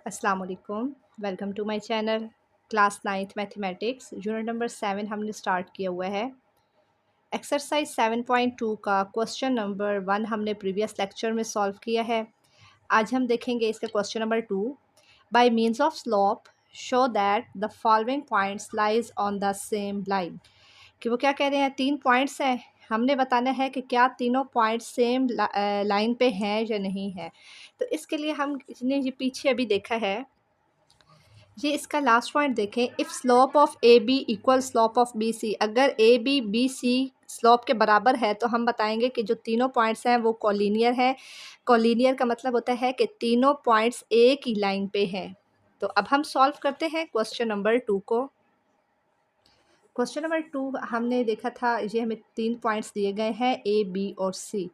अस्सलाम वालेकुम। Welcome to my channel. Class 9th mathematics unit number 7 हमने स्टार्ट किया हुआ है। एक्सरसाइज 7.2 का क्वेश्चन नंबर 1 हमने प्रीवियस लेक्चर में सॉल्व किया है। आज हम देखेंगे इसका question number 2। By means of slope show that the following points lies on the same line. कि वो क्या कह रहे हैं, 3 पॉइंट्स हैं, हमने बताना है कि क्या तीनों पॉइंट्स सेम लाइन पे हैं या नहीं है। तो इसके लिए हम इसने ये पीछे अभी देखा है, ये इसका लास्ट पॉइंट देखें। If slope of A B equal slope of B C, अगर A B B C slope के बराबर है तो हम बताएंगे कि जो तीनों पॉइंट्स हैं वो कोलिनियर हैं। कोलिनियर का मतलब होता है कि तीनों पॉइंट्स एक ही लाइन पे हैं। तो अब हम सॉल्व करते हैं क्वेश्चन नंबर 2 को। क्वेश्चन नंबर 2 हमने देखा था, ये हमें 3 पॉइंट्स दिए गए हैं ए बी और सी।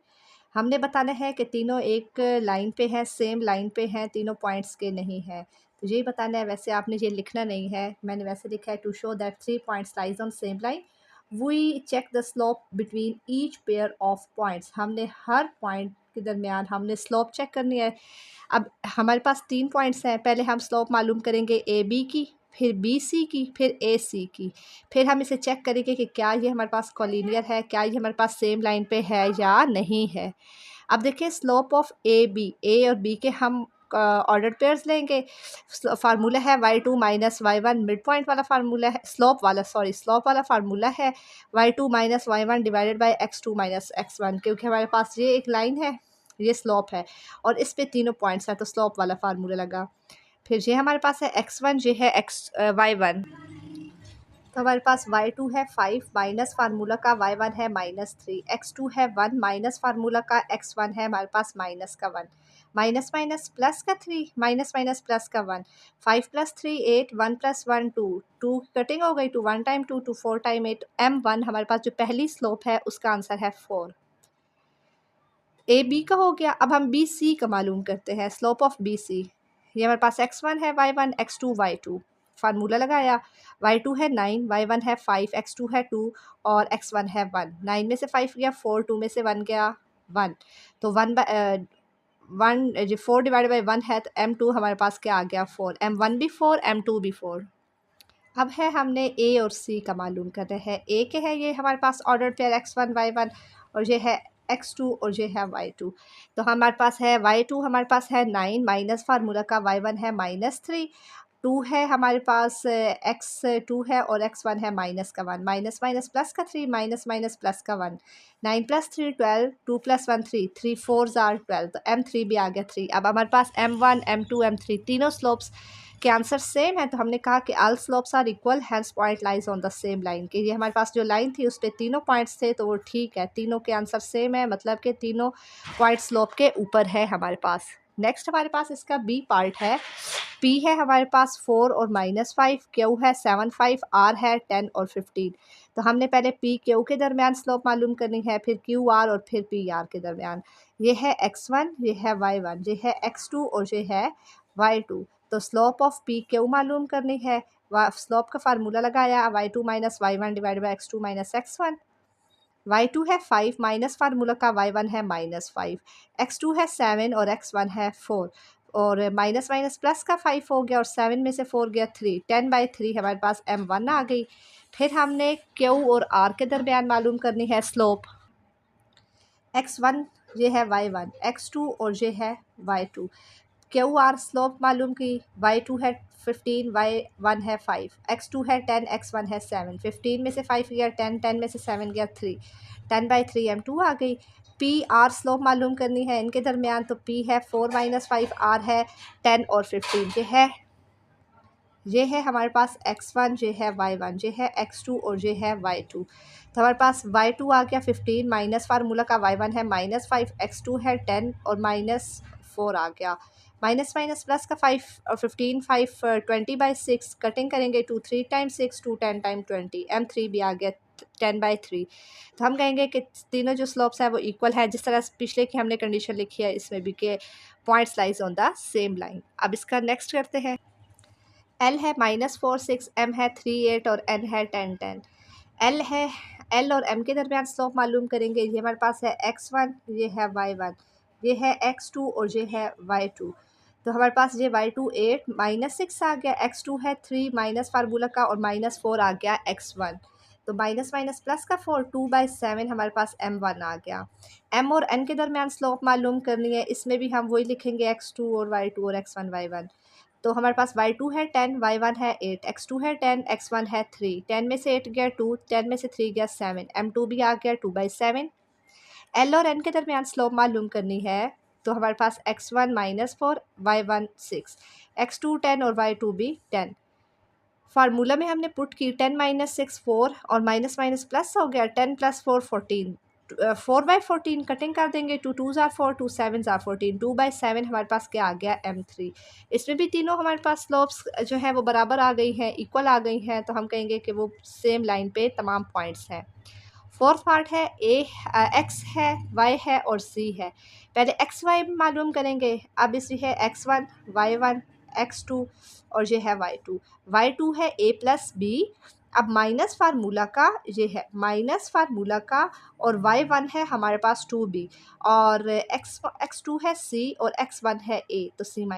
हमने बताना है कि तीनों एक लाइन पे हैं, सेम लाइन पे हैं, तीनों पॉइंट्स के नहीं हैं। तो यही बताना है। वैसे आपने ये लिखना नहीं है, मैंने वैसे लिखा है to show that 3 points lies on same line we check the slope between each pair of points. हमने हर पॉइंट के दरमियान हमने स्लोप चेक करनी है। अब हमारे पास 3 पॉइंट्स हैं, पहले हम स्लोप मालूम करेंगे ए बी की, फिर बी सी की, फिर ए सी की। फिर हम इसे चेक करेंगे कि क्या ये हमारे पास कोलिनियर है, क्या ये हमारे पास सेम लाइन पे है या नहीं है। अब देखिए स्लोप ऑफ ए और बी के हम ऑर्डर पेयर्स लेंगे। फार्मूला है y2 minus y1, mid point वाला फार्मूला है, स्लोप वाला फार्मूला है y2 minus y1 divided by x2 minus x1, क्योंकि हमारे पास ये एक लाइन है, ये स्लोप है और इस पे तीनों पॉइंट्स हैं तो स्लोप वाला फार्मूला लगा। फिर ये हमारे पास है x1, ये है y1, तो हमारे पास y2 है 5 माइनस फार्मूला का y1 है -3, x2 है 1 माइनस फार्मूला का x1 है हमारे पास माइनस का 1, माइनस माइनस प्लस का 3, माइनस माइनस प्लस का 1, 5 प्लस 3 8, 1 प्लस 1 2, 2 कटिंग हो गई, 2 1 टाइम 2, 2 4 टाइम 8, m1 हमारे पास जो पहली स्लोप है उसका आंसर है 4। ए बी का हो गया। अब हम बी सी का मालूम करते हैं, स्लोप ऑफ बी सी। ये हमारे पास x1 है y1, x2 y2, फार्मूला लगाया। y2 है 9, y1 है 5, x2 है 2 और x1 है 1। 9 में से 5 गया 4, 2 में से 1 गया 1, तो 1 जो 4 डिवाइड बाई 1 है तो m2 हमारे पास क्या आ गया 4, m1 भी 4, m2 भी 4। अब है हमने ए और सी का मालूम करना है। ए के है ये हमारे पास ऑर्डर पेयर x1 y1 और ये है x2 और ये है y2। तो हमारे पास है y2 हमारे पास है 9 माइनस फार्मूला का y1 है -3, 2 है हमारे पास x2 है और x1 है माइनस का 1, माइनस माइनस प्लस का 3, माइनस माइनस प्लस का 1, 9 प्लस 3 12, 2 प्लस 1 3, 3 4 आर 12, तो m3 भी आ गया 3। अब हमारे पास m1 m2 m3 तीनों स्लोप्स के आंसर सेम है, तो हमने कहा कि all slopes are equal hence point lies on the same line, कि ये हमारे पास जो लाइन थी उस पर तीनों पॉइंट्स थे तो वो ठीक है, तीनों के आंसर सेम है, मतलब कि तीनों पॉइंट स्लोप के ऊपर है हमारे पास। नेक्स्ट हमारे पास इसका बी पार्ट है। पी है हमारे पास 4 और -5, क्यू है 7 5, आर है 10 और 15। तो हमने पहले पी क्यू के दरमियान स्लोप मालूम करनी है, फिर क्यू आर और फिर पी आर के दरमियान। ये है x1, ये है y1, ये है x2 और ये है y2। तो स्लोप ऑफ पी क्यू मालूम करनी है, स्लोप का फार्मूला लगाया y2 minus y1 divide by x2 minus x1। y2 है 5 माइनस फार्मूला का y1 है -5, x2 है 7 और x1 है 4, और माइनस माइनस प्लस का 5 हो गया और 7 में से 4 गया 3, 10/3 हमारे पास m1 आ गई। फिर हमने q और r के दरमियान मालूम करनी है स्लोप। x1 ये है y1, x2 और ये है y2। क्यू आर स्लोप मालूम की, y2 है 15, y1 है 5, x2 है 10, x1 है 7, 15 में से 5 गया 10, 10 में से 7 गया 3, 10/3 m2 आ गई। पी आर स्लोप मालूम करनी है इनके दरमियान, तो p है 4 - 5, r है 10 और 15। ये है हमारे पास x1, ये है y1, ये है x2 और ये है y2। तो हमारे पास y2 आ गया 15 माइनस फार्मूला का y1 है -5, x2 है 10 और -4 आ गया, माइनस माइनस प्लस का 5 और 15, 5 20/6, कटिंग करेंगे 2 3 टाइम 6, 2 10 टाइम 20, m3 भी आ गया 10/3। तो हम कहेंगे कि तीनों जो स्लोप्स हैं वो इक्वल है, जिस तरह पिछले की हमने कंडीशन लिखी है इसमें भी के points lies on the same line. अब इसका नेक्स्ट करते हैं। L है -4 6, M है 3 8 और N है 10 10। L और M के दरमियान स्लोप मालूम करेंगे। ये हमारे पास है x1, ये है y1, ये है x2 और ये है y2। तो हमारे पास ये y2 8 -6 आ गया, x2 है 3 माइनस फार्मूला का और -4 आ गया x1। तो माइनस माइनस प्लस का 4 2/7 हमारे पास m1 आ गया। m और n के दरमियान स्लोप मालूम करनी है, इसमें भी हम वही लिखेंगे x2 और y2 और x1 y1। तो हमारे पास y2 है 10 y1 है 8, x2 है 10 x1 है 3, 10 में से 8 गया 2, 10 में से 3 गया 7, m2 भी आ गया 2/7। एल और एन के दरमियान स्लोप मालूम करनी है, तो हमारे पास x1 -4 y1 6, x2 10 और y2 भी 10। फार्मूला में हमने पुट की 10 - 6 4 और माइनस माइनस प्लस हो गया, 10 + 4 14, 4/14 कटिंग कर देंगे, 2 2s are 4, 2 7s are 14, 2/7 हमारे पास क्या आ गया m3। इसमें भी तीनों हमारे पास स्लोप्स जो है वो बराबर आ गई हैं, इक्वल आ गई हैं, तो हम कहेंगे कि वो सेम लाइन पे तमाम पॉइंट्स हैं। फोर्थ पार्ट है एक्स है, वाई है और सी है। पहले एक्स वाई मालूम करेंगे। अब इसी है x1 y1 x2 और ये है y2। y2 है a + b। अब माइनस फार्मूला का ये है माइनस फार्मूला का, और y1 है हमारे पास 2b, और x2 है c और x1 है a, तो c -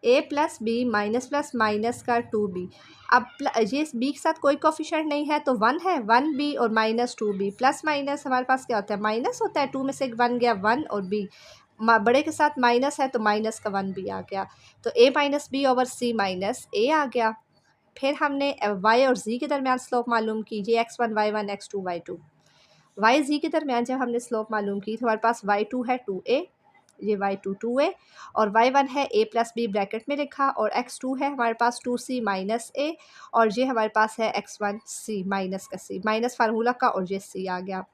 a + b, minus plus minus का 2b। अब ये b के साथ कोई कोफिशिएंट नहीं है तो 1 है, 1b और -2b, प्लस माइनस हमारे पास क्या होता है, माइनस होता है। 2 में से 1 गया 1 और b बड़े के साथ माइनस है तो माइनस का 1b आ गया। तो a - b over c - a आ गया। फिर हमने y और z के दरमियान स्लोप मालूम की, ये x1 y1 x2 y2। y z के दरमियान जब हमने स्लोप मालूम की तो हमारे पास y2 है 2a, ये y2 2a, और y1 है a + b ब्रैकेट में लिखा, और x2 है हमारे पास 2c - a, और ये हमारे पास है x1 c माइनस का c, माइनस फार्मूला का, और ये c आ गया।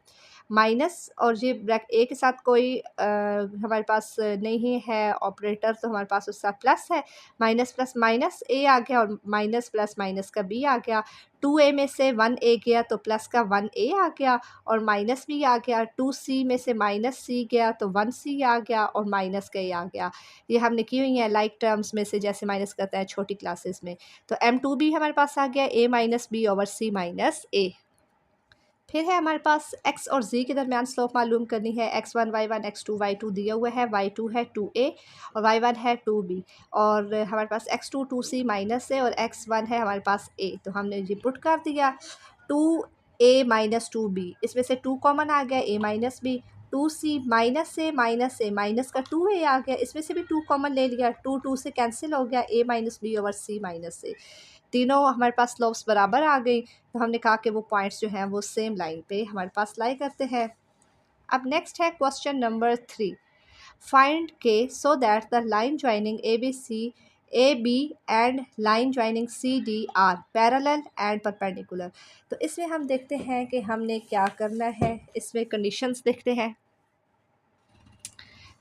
माइनस और ये ए के साथ कोई हमारे पास नहीं है ऑपरेटर, तो हमारे पास उसका प्लस है। माइनस प्लस माइनस ए आ गया और माइनस प्लस माइनस का बी आ गया। 2a में से 1a गया तो प्लस का 1a आ गया, और माइनस भी आ गया। 2c में से -c गया तो 1c आ गया, और माइनस का a आ गया। ये हमने की हुई है लाइक टर्म्स में से, जैसे माइनस करता है छोटी क्लासेस में। तो m2 भी हमारे पास आ गया a - b over c - a। फिर है हमारे पास x और z के दरमियान स्लोप मालूम करनी है। x1 y1 x2 y2 दिया हुआ है। y2 है 2a और y1 है 2b, और हमारे पास x2 2c - a और x1 है हमारे पास a, तो हमने ये पुट कर दिया। 2a - 2b, इसमें से 2 कॉमन आ गया, a - b। 2c - a minus का 2a आ गया, इसमें से भी 2 कॉमन ले लिया, 2 2 से कैंसिल हो गया, a - b over c - a। तीनों हमारे पास स्लोप्स बराबर आ गई, तो हमने कहा कि वो पॉइंट्स जो हैं वो सेम लाइन पे हमारे पास लाई करते हैं। अब नेक्स्ट है question number 3, find k so that the line joining A B and line joining C D are parallel and perpendicular. तो इसमें हम देखते हैं कि हमने क्या करना है, इसमें कंडीशंस देखते हैं।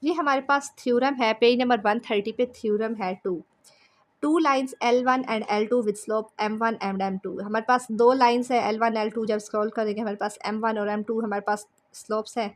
ये हमारे पास थ्योरम है, पेज नंबर 130 पे थ्योरम है 2 lines L1 and L2 with slope M1 and M2। हमारे पास 2 लाइन्स है L1 L2, जब स्क्रॉल करेंगे हमारे पास M1 और M2 हमारे पास स्लोप्स हैं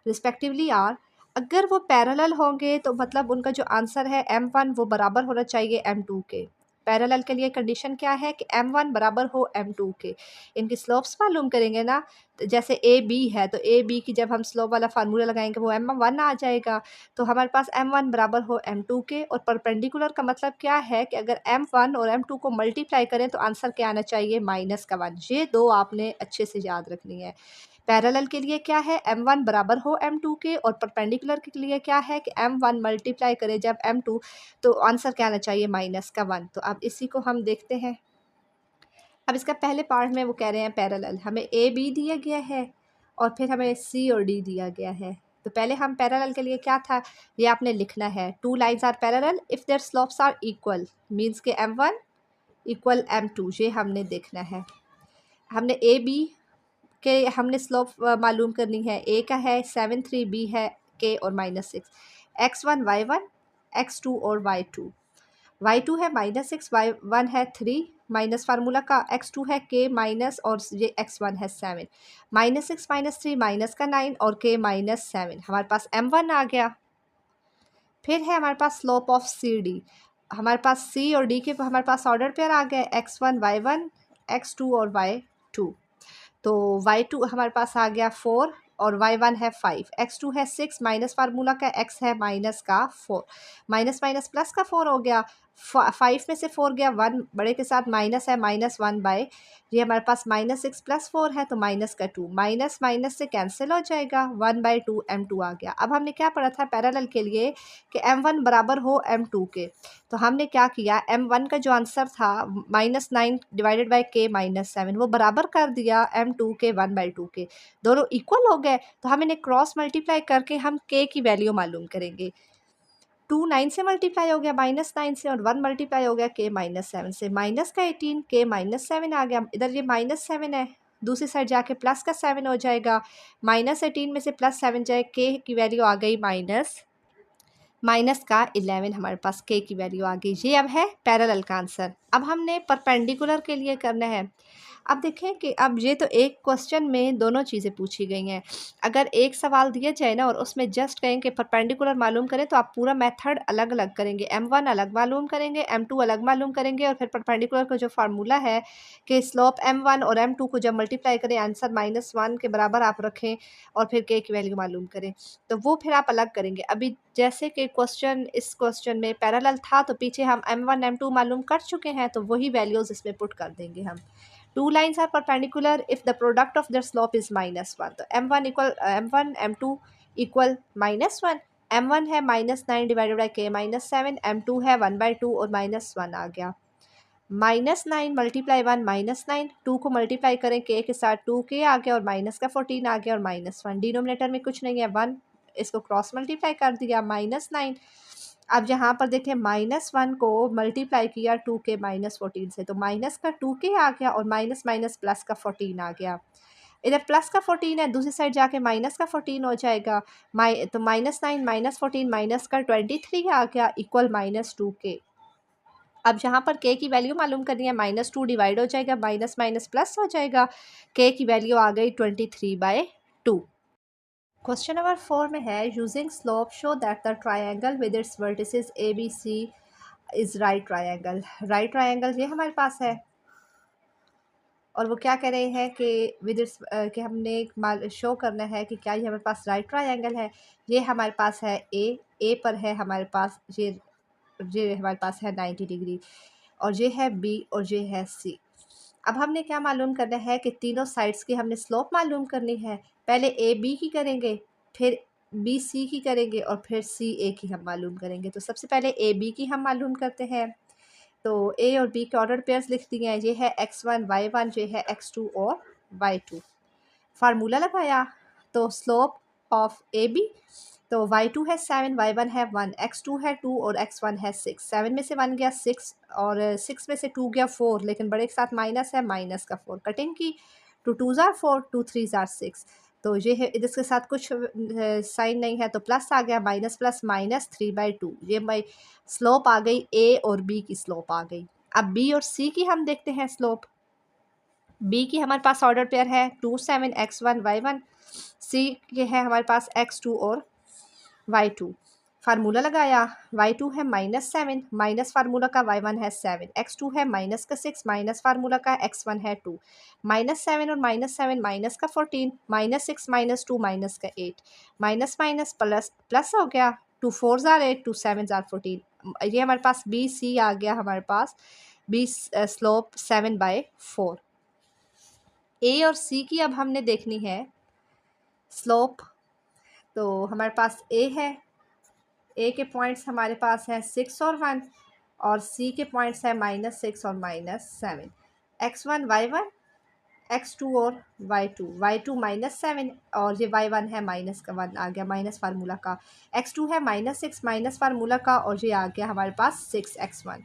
रिस्पेक्टिवली आर। अगर वो पैरेलल होंगे तो मतलब उनका जो आंसर है M1 वो बराबर होना चाहिए M2 के। पैरेलल के लिए कंडीशन क्या है कि M1 बराबर हो M2 के। इनकी स्लोप्स मालूम करेंगे ना, तो जैसे ए बी है तो ए बी की जब हम स्लोप वाला फार्मूला लगाएंगे वो M1 आ जाएगा। तो हमारे पास M1 बराबर हो M2 के, और परपेंडिकुलर का मतलब क्या है कि अगर M1 और M2 को मल्टीप्लाई करें तो आंसर क्या आना चाहिए, माइनस का 1। ये दो आपने अच्छे से याद रखनी है। पैरेलल के लिए क्या है, M1 बराबर हो M2 के, और परपेंडिकुलर के लिए क्या है कि M1 मल्टीप्लाई करें जब M2, तो आंसर क्या आना चाहिए, माइनस का 1। तो अब इसी को हम देखते हैं। अब इसका पहले पार्ट में वो कह रहे हैं पैरेलल, हमें ए बी दिया गया है और फिर हमें सी और डी दिया गया है। तो पहले हम पैरेलल के लिए क्या था, ये आपने लिखना है, 2 lines are parallel if their slopes are equal, means के M1 इक्वल M2, ये हमने देखना है। हमने ए बी के हमने स्लोप मालूम करनी है। ए का है 7 3, बी है के और -6, x1 y1 x2 और y2 है -6, y1 है 3 माइनस फार्मूला का, x2 है k माइनस और ये x1 है 7, -6 -3 माइनस का 9 और k -7, हमारे पास m1 आ गया। फिर है हमारे पास स्लोप ऑफ सी डी, हमारे पास c और d के हमारे पास ऑर्डर पेयर आ गए, x1 y1 x2 और y2। तो y2 हमारे पास आ गया 4, और y1 है 5, x2 है 6, माइनस फार्मूला का x है माइनस का 4, माइनस माइनस प्लस का 4 हो गया, 5 में से 4 गया, 1 बड़े के साथ माइनस है, -1 ये हमारे पास -6 + 4 है तो माइनस का 2, माइनस माइनस से कैंसिल हो जाएगा, 1/2 m2 आ गया। अब हमने क्या पढ़ा था पैरेलल के लिए कि m1 बराबर हो m2 के, तो हमने क्या किया, m1 का जो आंसर था -9 डिवाइडेड बाय k -7 वो बराबर कर दिया m2 के 1/2 के, दोनों इक्वल हो गए। तो हम इन्हें क्रॉस मल्टीप्लाई करके हम k की वैल्यू मालूम करेंगे। 2 9 से मल्टीप्लाई हो गया -9 से, और 1 मल्टीप्लाई हो गया k -7 से, माइनस का 18 k -7 आ गया। इधर ये -7 है, दूसरी साइड जाके प्लस का 7 हो जाएगा, -18 में से +7 जाए, k की वैल्यू आ गई माइनस का 11 हमारे पास k की वैल्यू आ गई। ये अब है पैरेलल का आंसर। अब हमने परपेंडिकुलर के लिए करना है। अब देखें कि अब ये तो एक क्वेश्चन में दोनों चीज़ें पूछी गई हैं। अगर एक सवाल दिया जाए ना और उसमें जस्ट कहें कि परपेंडिकुलर मालूम करें तो आप पूरा मेथड अलग अलग करेंगे, m1 अलग मालूम करेंगे, m2 अलग मालूम करेंगे, और फिर परपेंडिकुलर का जो फार्मूला है कि स्लोप m1 और m2 को जब मल्टीप्लाई करें आंसर -1 के बराबर आप रखें और फिर k की वैल्यू मालूम करें, तो वो फिर आप अलग करेंगे। अभी जैसे कि इस क्वेश्चन में पैरेलल था तो पीछे हम m1 m2 मालूम कर चुके हैं, तो वही वैल्यूज़ इसमें पुट कर देंगे हम। Two lines are perpendicular if the product of their slope is -1, तो m1 m2 इक्वल -1, m1 है -9 डिवाइडेड बाई k -7, m2 है 1/2 और -1 आ गया, -9 मल्टीप्लाई 1 -9, 2 को मल्टीप्लाई करें k के साथ 2k आ गया और माइनस का 14 आ गया और -1, डिनोमिनेटर में कुछ नहीं है 1, इसको क्रॉस मल्टीप्लाई कर दिया -9। अब यहाँ पर देखें -1 को मल्टीप्लाई किया 2k -14 से, तो माइनस का 2k आ गया और माइनस माइनस प्लस का 14 आ गया। इधर प्लस का 14 है, दूसरी साइड जाके माइनस का 14 हो जाएगा, तो -9 -14 माइनस का 23 आ गया इक्वल -2k। अब जहाँ पर k की वैल्यू मालूम करनी है, -2 डिवाइड हो जाएगा, माइनस माइनस प्लस हो जाएगा, k की वैल्यू आ गई 23/2। क्वेश्चन नंबर 4 में है using slope show that the triangle with its vertices A B C is right triangle. Right triangle ये हमारे पास है और वो क्या कह रहे हैं कि विद इट्स कि हमने शो करना है कि क्या ये हमारे पास राइट ट्रायंगल है। ये हमारे पास है ए पर है हमारे पास ये हमारे पास है 90 डिग्री, और ये है बी और ये है सी। अब हमने क्या मालूम करना है कि तीनों साइड्स की हमने स्लोप मालूम करनी है। पहले ए बी की करेंगे, फिर बी सी की करेंगे और फिर सी ए की हम मालूम करेंगे। तो सबसे पहले ए बी की हम मालूम करते हैं। तो ए और बी के ऑर्डर पेयर्स लिख दिए हैं, ये है x1 y1, ये है x2 और y2। फार्मूला लगाया तो स्लोप ऑफ ए बी, तो y2 है 7, y1 है 1, x2 है 2 और x1 है 6। 7 में से 1 गया 6 और 6 में से 2 गया 4, लेकिन बड़े के साथ माइनस है, माइनस का 4 कटिंग की, 2 2s are 4, 2 3s are 6। तो ये है, इसके साथ कुछ साइन नहीं है तो प्लस आ गया, माइनस प्लस -3/2। ये भाई स्लोप आ गई ए और बी की स्लोप आ गई। अब बी और सी की हम देखते हैं स्लोप। बी की हमारे पास ऑर्डर पेयर है 2 7 x1 y1, सी के है हमारे पास x2 और y2। फार्मूला लगाया, y2 है -7, माइनस फार्मूला का y1 है 7, x2 है माइनस का 6, माइनस फार्मूला का x1 है 2, -7 और -7 माइनस का 14, -6 -2 माइनस का 8, माइनस माइनस प्लस प्लस हो गया, 2 4s are 8, 2 7s are 14। ये हमारे पास बी सी आ गया, हमारे पास बी स्लोप 7/4। ए और सी की अब हमने देखनी है स्लोप। तो हमारे पास ए है, ए के पॉइंट्स हमारे पास हैं 6 और 1, और सी के पॉइंट्स हैं -6 और -7। x1 y1, x2 और y2, y2 -7 और ये y1 है माइनस का 1 आ गया, माइनस फार्मूला का, x2 है -6 माइनस फार्मूला का, और ये आ गया हमारे पास 6x1,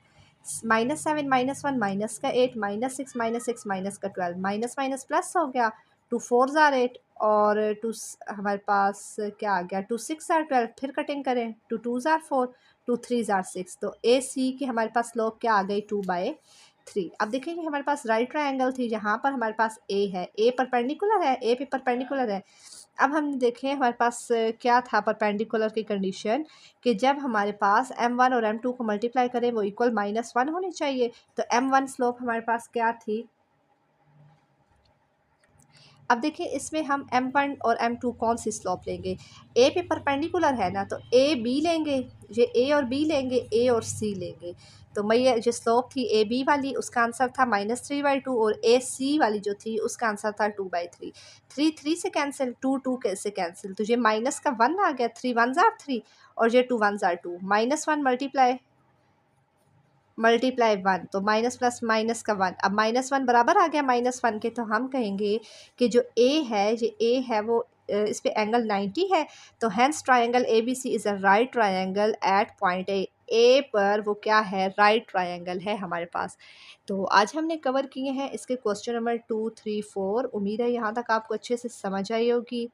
-7 -1 माइनस का 8, -6 -6 माइनस का 12, माइनस माइनस प्लस हो गया, 2 4s are 8 और 2 हमारे पास क्या आ गया, 2 6 are 12, फिर कटिंग करें, 2 2s are 4, 2 3s are 6। तो ए सी की हमारे पास स्लोप क्या आ गई 2/3। अब देखेंगे हमारे पास राइट ट्रायंगल थी, यहाँ पर हमारे पास ए है, ए परपेंडिकुलर है, ए पे परपेंडिकुलर है। अब हम देखें हमारे पास क्या था परपेंडिकुलर की कंडीशन, कि जब हमारे पास m1 और m2 को मल्टीप्लाई करें वो इक्वल -1 होनी चाहिए। तो m1 स्लोप हमारे पास क्या थी, अब देखिए इसमें हम M1 और M2 कौन सी स्लोप लेंगे। ए पे परपेंडिकुलर है ना, तो ए बी लेंगे, ये ए और बी लेंगे, ए और सी लेंगे। तो मैं जो स्लोप थी ए बी वाली उसका आंसर था -3/2 और ए सी वाली जो थी उसका आंसर था 2/3। 3 3 से कैंसिल, 2 2 कैसे कैंसिल, तो ये माइनस का 1 आ गया, 3 1 ज़ार 3 और ये 2 1 ज़ार 2, -1 मल्टीप्लाई 1, तो माइनस प्लस माइनस का 1, अब -1 बराबर आ गया -1 के, तो हम कहेंगे कि जो ए है, ये ए है वो इस पे एंगल 90 है, तो hence triangle A B C is a right triangle at point A पर वो क्या है, राइट ट्रायंगल है हमारे पास। तो आज हमने कवर किए हैं इसके क्वेश्चन नंबर 2 3 4। उम्मीद है यहाँ तक आपको अच्छे से समझ आई होगी।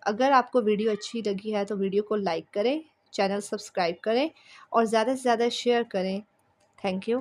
अगर आपको वीडियो अच्छी लगी है तो वीडियो को लाइक करें, चैनल सब्सक्राइब करें और ज़्यादा से ज़्यादा शेयर करें। Thank you.